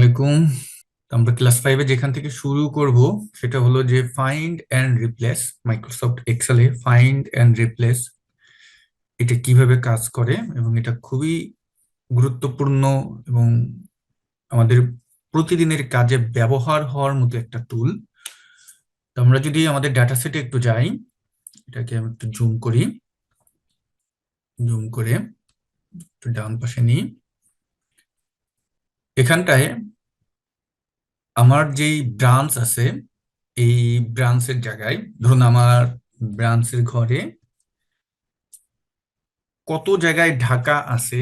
আলাইকুম। আমরা ক্লাস 5-এ যেখান থেকে শুরু করব সেটা হলো যে ফাইন্ড অ্যান্ড রিপ্লেস। মাইক্রোসফট এক্সেলে ফাইন্ড অ্যান্ড রিপ্লেস এটা কিভাবে কাজ করে এবং এটা খুবই গুরুত্বপূর্ণ এবং আমাদের প্রতিদিনের কাজে ব্যবহার হওয়ার মতো একটা টুল। তো আমরা যদি আমাদের ডাটা সেটে একটু যাই, এটাকে আমি একটু জুম করি, জুম করে একটু ডান পাশে নিই। এখানটায় আমার যেই ব্রাঞ্চ আছে, এই ব্রাঞ্চের জায়গায় ধরুন আমার ব্রাঞ্চের ঘরে কত জায়গায় ঢাকা আছে,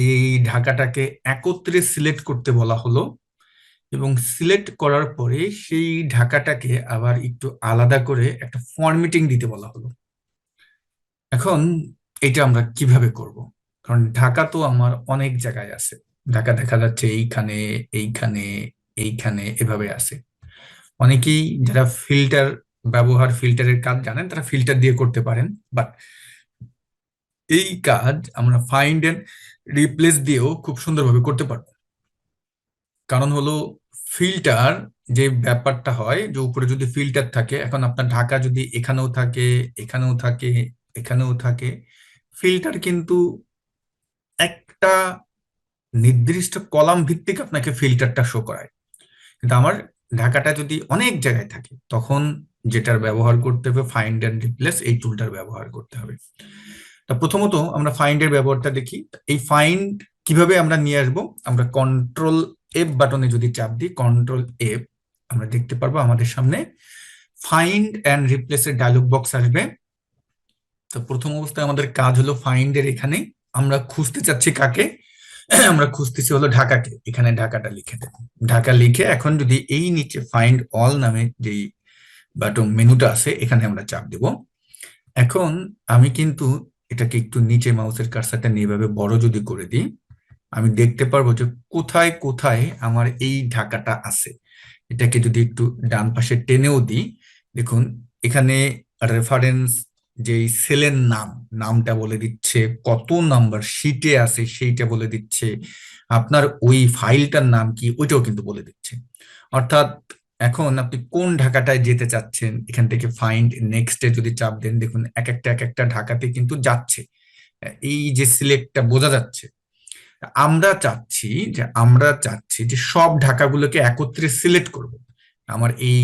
এই ঢাকাটাকে একত্রে সিলেক্ট করতে বলা হলো এবং সিলেক্ট করার পরে সেই ঢাকাটাকে আবার একটু আলাদা করে একটা ফরম্যাটিং দিতে বলা হলো। এখন এটা আমরা কিভাবে করব? কারণ ঢাকা তো আমার অনেক জায়গায় আছে, ঢাকা দেখা যাচ্ছে এইখানে, এইখানে, এইখানে, এভাবে আছে। অনেকেই যারা ফিল্টারের কাজ জানেন তারা ফিল্টার দিয়ে করতে পারেন, বাট এই কাজ আমরা ফাইন্ড এন্ড রিপ্লেস দিয়েও খুব সুন্দরভাবে করতে পারবো। কারণ হলো ফিল্টার যে ব্যাপারটা হয় যে উপরে যদি ফিল্টার থাকে, এখন আপনার ঢাকা যদি এখানেও থাকে, এখানেও থাকে, এখানেও থাকে, ফিল্টার কিন্তু একটা নির্দিষ্ট কলাম ভিত্তিক আপনাকে ফিল্টারটা শো করায়। কিন্তু আমার ঢাকাটা যদি অনেক জায়গায় থাকে, তখন যেটার ব্যবহার করতে হবে ফাইন্ড এন্ড রিপ্লেস, এই টুলটার ব্যবহার করতে হবে। তা প্রথমত আমরা ফাইন্ড এর ব্যবহারটা দেখি। এই ফাইন্ড কিভাবে আমরা নিয়ে আসবো? আমরা কন্ট্রোল এফ বাটনে যদি চাপ দিই, কন্ট্রোল এফ, আমরা দেখতে পারবো আমাদের সামনে ফাইন্ড অ্যান্ড রিপ্লেস এর ডায়লগ বক্স আসবে। তো প্রথম অবস্থায় আমাদের কাজ হলো ফাইন্ড এর এখানে আমরা খুঁজতে চাচ্ছি কাকে? আমরা খুঁজতেছি হলো ঢাকাকে। এখানে ঢাকাটা লিখে দেব, ঢাকা লিখে এখন যদি এই নিচে ফাইন্ড অল নামে যেই বাটন মেনুটা আছে এখানে আমরা চাপ দেব। এখন আমি কিন্তু এটাকে একটু নিচে মাউসের কার্সারটা নিয়ে এভাবে বড় যদি করে দিই, আমি দেখতে পারবো যে কোথায় কোথায় আমার এই ঢাকাটা আছে। এটাকে যদি একটু ডান পাশে টেনেও দিই, দেখুন এখানে রেফারেন্স যেই সেলের নামটা বলে দিচ্ছে, কত নাম্বার শিটে আছে সেইটা বলে দিচ্ছে, আপনার ওই ফাইলটার নাম কি ওইটাও কিন্তু বলে দিচ্ছে। অর্থাৎ এখন আপনি কোন ঢাকাটায় যেতে চাচ্ছেন, এখান থেকে ফাইন্ড নেক্সটে যদি চাপ দেন, দেখুন এক একটা ঢাকাতে কিন্তু যাচ্ছে। এই যে সিলেক্টটা বোঝা যাচ্ছে। আমরা চাচ্ছি যে সব ঢাকাগুলোকে একত্রে সিলেক্ট করব, আমার এই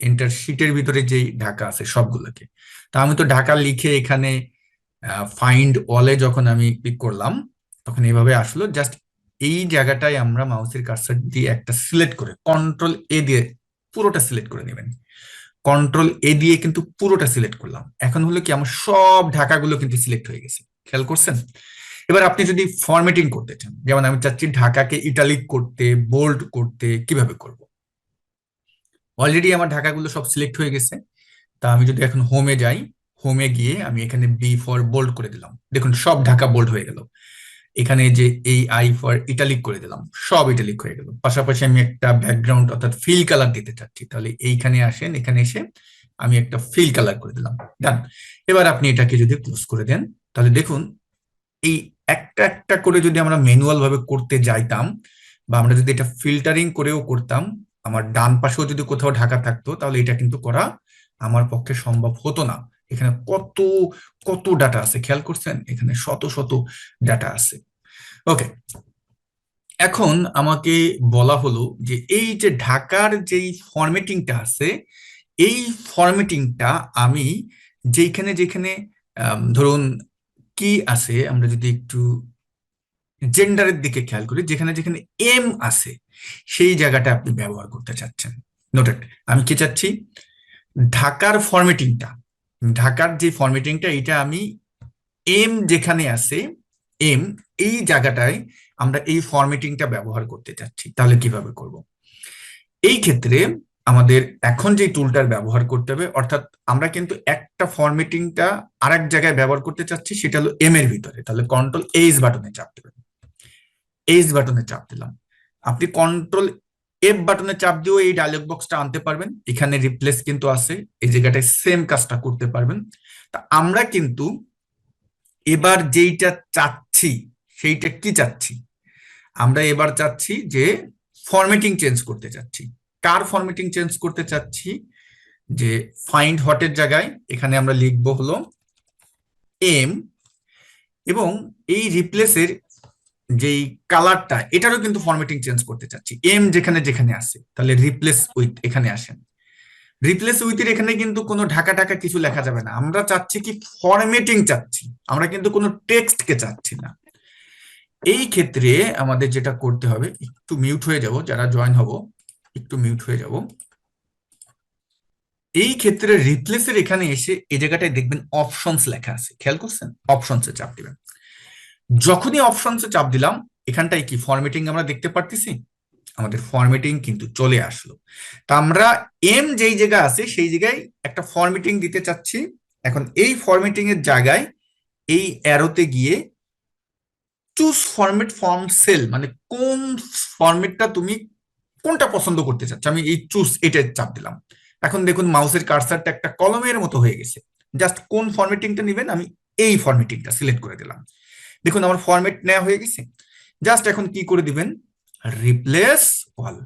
এন্টার শিটের ভিতরে যেই ঢাকা আছে সবগুলোকে। তা আমি তো ঢাকা লিখে এখানে ফাইন্ড অলে যখন আমি ক্লিক করলাম, তখন এইভাবে আসলো। জাস্ট এই জায়গাটায় আমরা মাউসের কার্সার দিয়ে একটা সিলেক্ট করে কন্ট্রোল এ দিয়ে পুরোটা সিলেক্ট করে নেবেন। কন্ট্রোল এ দিয়ে কিন্তু পুরোটা সিলেক্ট করলাম। এখন হলো কি আমার সব ঢাকাগুলো কিন্তু সিলেক্ট হয়ে গেছে, খেয়াল করছেন? এবার আপনি যদি ফরম্যাটিং করতে চান, যেমন আমি চাচ্ছি ঢাকাকে ইটালিক করতে, বোল্ড করতে, কিভাবে করব? অলরেডি আমার ঢাকাগুলো সব সিলেক্ট হয়ে গেছে। তা আমি যদি এখন হোমে যাই, হোমে গিয়ে আমি এখানে বি ফর বোল্ড করে দিলাম, দেখুন সব ঢাকা বোল্ড হয়ে গেল। এখানে যে এই আই ফর ইটালিক করে দিলাম, সব ইটালিক হয়ে গেল। পাশাপাশি আমি একটা ব্যাকগ্রাউন্ড অর্থাৎ ফিল কালার দিতে চাচ্ছি, তাহলে এইখানে আসেন, এখানে এসে আমি একটা ফিল কালার করে দিলাম, ডান। এবার আপনি এটাকে যদি ক্লোজ করে দেন, তাহলে দেখুন এই একটা একটা করে যদি আমরা ম্যানুয়াল ভাবে করতে যাইতাম, বা আমরা যদি এটা ফিল্টারিং করেও করতাম, আমার ডান পাশেও যদি কোথাও ঢাকা থাকতো, তাহলে এটা কিন্তু করা আমার পক্ষে সম্ভব হতো না। এখানে কত কত ডাটা আছে, খেয়াল করছেন? এখানে শত শত ডাটা আছে। ওকে, এখন আমাকে বলা হলো যে এই যে ঢাকার যেই ফরম্যাটিংটা আছে, এই ফরম্যাটিংটা আমি যেখানে যেখানে ধরুন কি আছে, আমরা যদি একটু জেন্ডারের দিকে খেয়াল করি, যেখানে যেখানে এম আছে সেই জায়গাটা আপনি ব্যবহার করতে চাচ্ছেন। নোটেড, আমি কি চাচ্ছি? ঢাকার ফরম্যাটিংটা, ঢাকার যে ফরম্যাটিংটা এটা আমি এম যেখানে আছে, এম এই জায়গাটায় আমরা এই ফরম্যাটিংটা ব্যবহার করতে চাচ্ছি। তাহলে কিভাবে করব? এই ক্ষেত্রে আমাদের এখন যে টুলটার ব্যবহার করতে হবে, অর্থাৎ আমরা কিন্তু একটা ফরম্যাটিংটা আরেক জায়গায় ব্যবহার করতে চাচ্ছি, সেটা হলো এম এর ভিতরে। তাহলে কন্ট্রোল এইচ বাটনে চাপ দেবেন, এইচ বাটনে চাপ দিলাম। আপনি কন্ট্রোল এফ বাটনে চাপ দিয়েও এই ডায়লগ বক্সটা আনতে পারবেন, এখানে রিপ্লেস কিন্তু আছে, এই জায়গাটায় সেম কাজটা করতে পারবেন। তা আমরা কিন্তু এবার যেইটা চাচ্ছি সেইটা কি চাচ্ছি? আমরা এবার চাচ্ছি যে ফরম্যাটিং চেঞ্জ করতে চাচ্ছি। কার ফরম্যাটিং চেঞ্জ করতে চাচ্ছি? যে ফাইন্ড হটের জায়গায় এখানে আমরা লিখবো হলো এম, এবং এই রিপ্লেসের যেই কালারটা এটারও কিন্তু ফরম্যাটিং চেঞ্জ করতে চাচ্ছি। এম যেখানে যেখানে আছে, তাহলে রিপ্লেস উইথ এখানে আসেন। রিপ্লেস উইথ এর এখানে কিন্তু কোনো ঢাকা ঢাকা কিছু লেখা যাবে না, আমরা চাচ্ছি কি ফরম্যাটিং চাচ্ছি, আমরা কিন্তু কোনো টেক্সটকে চাচ্ছি না। এই ক্ষেত্রে আমাদের যেটা করতে হবে, একটু মিউট হয়ে যাব, যারা জয়েন হব একটু মিউট হয়ে যাব। এই ক্ষেত্রে রিপ্লেসের এখানে এসে এই জায়গাটায় দেখবেন অপশনস লেখা আছে, খেয়াল করছেন? অপশনসে চাপ দিবেন। যখনই অপশনসে চাপ দিলাম, এখানটায় কি ফরম্যাটিং আমরা দেখতে পারতেছি, আমাদের ফরম্যাটিং কিন্তু চলে আসলো। তা আমরা এম যেই জায়গা আছে সেই জায়গায় একটা ফরম্যাটিং দিতে চাচ্ছি। এখন এই ফরম্যাটিং এর জায়গায় এই অ্যারোতে গিয়ে চুজ ফরম্যাট ফর্ম সেল, মানে কোন ফরম্যাটটা তুমি কোনটা পছন্দ করতে চাচ্ছ, আমি এই চুজ এটা চাপ দিলাম। এখন দেখুন মাউসের কার্সারটা একটা কলমের মতো হয়ে গেছে। জাস্ট কোন ফরম্যাটিংটা নেবেন, আমি এই ফরম্যাটিংটা সিলেক্ট করে দিলাম। দেখুন আমার ফরম্যাট নেওয়া হয়ে গেছে। জাস্ট এখন কি করে দিবেন, রিপ্লেস অল।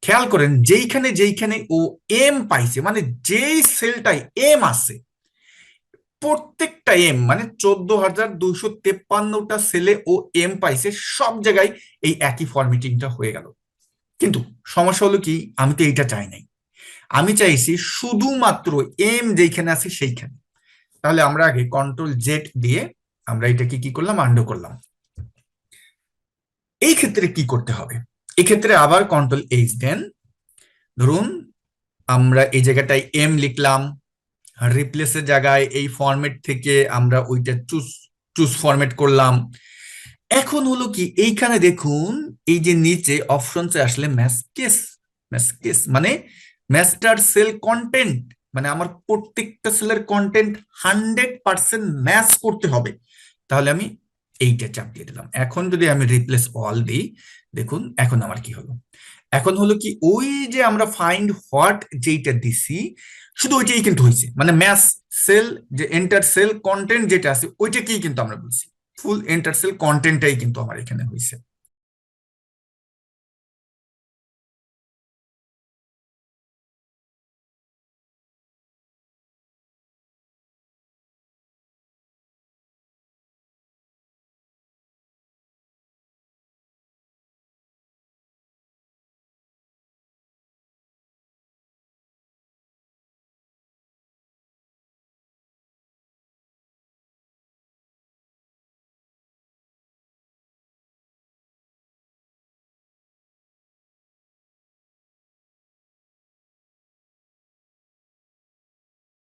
খেয়াল করেন যেইখানে যেইখানে ও এম পাইছে, মানে যেই সেলটাই এম আছে, প্রত্যেকটা এম মানে 14,253টা সেলে ও এম পাইছে, সব জায়গায় এই একই ফরম্যাটিংটা হয়ে গেল। কিন্তু সমস্যা হলো কি, আমি তো এইটা চাই নাই, আমি চাইছি শুধুমাত্র এম যেখানে আছে সেইখানে। তাহলে আমরা আগে কন্ট্রোল জেড দিয়ে আমরা এটাকে কি করলাম, আন্ডু করলাম। এই ক্ষেত্রে কি করতে হবে, এই ক্ষেত্রে আবার কন্ট্রোল এইচ দেন। ধরুন আমরা এই জায়গাটায় এম লিখলাম, রিপ্লেসের জায়গায় এই ফরম্যাট থেকে আমরা ওইটা চুজ চুজ ফরম্যাট করলাম। এখন হলো কি, এইখানে দেখুন এই যে নিচে অপশনসে আসলে ম্যাসকেস, ম্যাসকেস মানে মাস্টার সেল কন্টেন্ট, মানে আমার প্রত্যেকটা সেলের কন্টেন্ট 100% ম্যাচ করতে হবে। তাহলে আমি এইটা চাপ দিয়ে দিলাম। এখন যদি আমি রিপ্লেস অল দিই, দেখুন এখন আমার কি হলো, এখন হলো কি ওই যে আমরা ফাইন্ড হোয়াট যেইটা দিছি শুধু ওইটাই কিন্তু হয়েছে, মানে ম্যাচ সেল যে এন্টার সেল কন্টেন্ট যেটা আছে ওইটাকেই কিন্তু আমরা বলছি, ফুল এন্টার সেল কন্টেন্টটাই কিন্তু আমার এখানে হয়েছে।